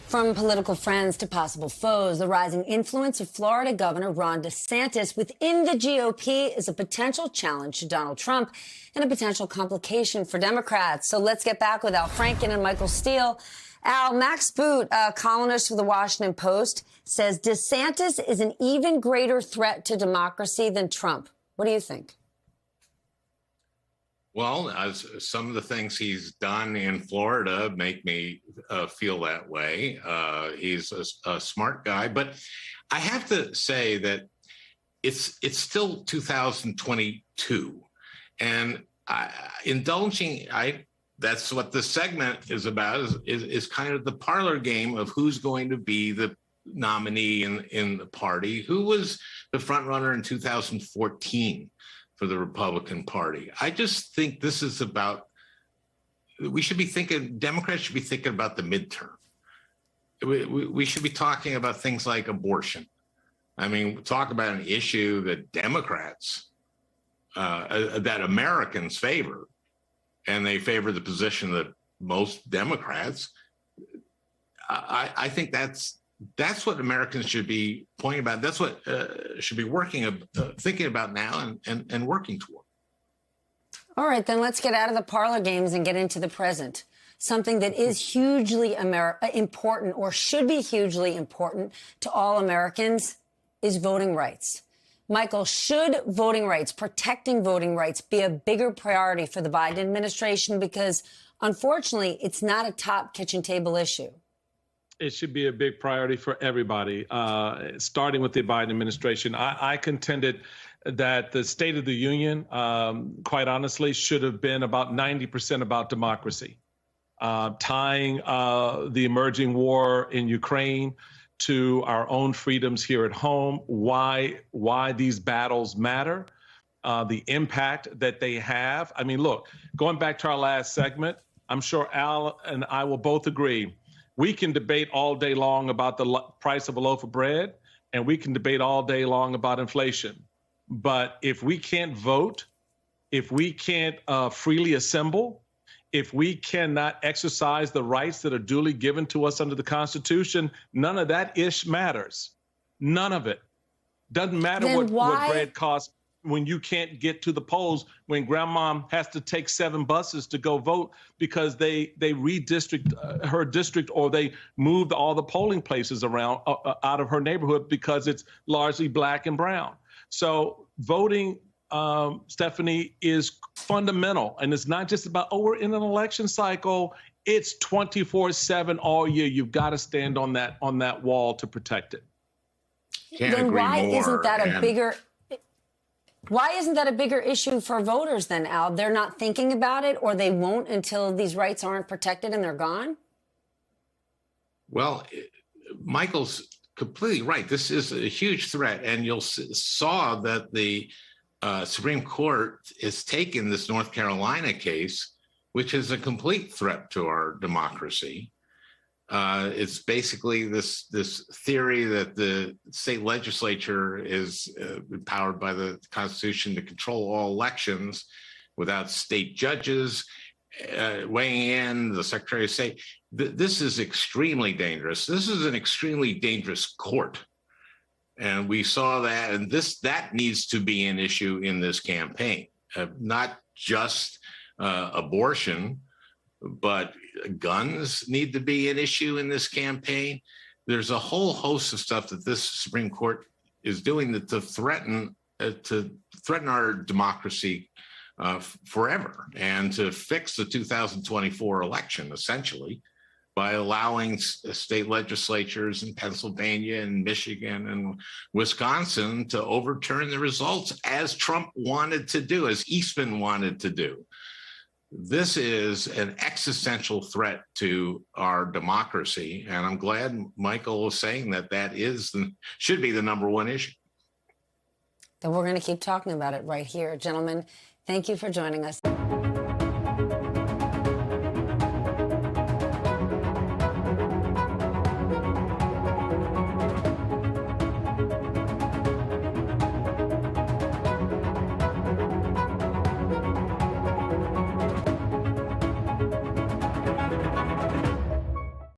From political friends to possible foes, the rising influence of Florida Governor Ron DeSantis within the GOP is a potential challenge to Donald Trump and a potential complication for Democrats. So let's get back with Al Franken and Michael Steele. Al, Max Boot, a columnist for the Washington Post, says DeSantis is an even greater threat to democracy than Trump. What do you think? Well, as some of the things he's done in Florida make me feel that way. He's a smart guy, but I have to say that it's still 2022, and that's what this segment is about. Is kind of the parlor game of who's going to be the nominee in the party, who was the front runner in 2014. For the Republican Party. I just think this is about, Democrats should be thinking about the midterm. We should be talking about things like abortion. I mean, talk about an issue that Democrats, that Americans favor, and they favor the position that most Democrats. I think that's what Americans should be pointing about. That's what should be thinking about now and working toward. All right, then let's get out of the parlor games and get into the present. Something that is hugely important, or should be hugely important to all Americans, is voting rights. Michael, should voting rights, protecting voting rights, be a bigger priority for the Biden administration? Because unfortunately, it's not a top kitchen table issue. It should be a big priority for everybody, starting with the Biden administration. I contended that the State of the Union, quite honestly, should have been about 90% about democracy, tying the emerging war in Ukraine to our own freedoms here at home, why these battles matter, the impact that they have. I mean, look, going back to our last segment, I'm sure Al and I will both agree. We can debate all day long about the price of a loaf of bread, and we can debate all day long about inflation. But if we can't vote, if we can't freely assemble, if we cannot exercise the rights that are duly given to us under the Constitution, none of that matters. None of it. Doesn't matter what bread costs when you can't get to the polls, when grandma has to take 7 buses to go vote because they redistrict her district, or they moved all the polling places around out of her neighborhood because it's largely black and brown. So voting, Stephanie, is fundamental. And it's not just about, we're in an election cycle. It's 24/7 all year. You've got to stand on that wall to protect it. Then why isn't that a bigger... Why isn't that a bigger issue for voters then, Al? They're not thinking about it, or they won't until these rights aren't protected and they're gone? Well, Michael's completely right. This is a huge threat. And you'll saw that the Supreme Court has taken this North Carolina case, which is a complete threat to our democracy. It's basically this theory that the state legislature is empowered by the Constitution to control all elections without state judges weighing in, the Secretary of State. This is extremely dangerous. This is an extremely dangerous court. And we saw that, and that needs to be an issue in this campaign, not just abortion, but guns need to be an issue in this campaign. There's a whole host of stuff that this Supreme Court is doing to threaten our democracy forever, and to fix the 2024 election, essentially, by allowing state legislatures in Pennsylvania and Michigan and Wisconsin to overturn the results, as Trump wanted to do, as Eastman wanted to do. This is an existential threat to our democracy, and I'm glad Michael was saying that should be the number one issue. Then we're going to keep talking about it right here. Gentlemen, thank you for joining us.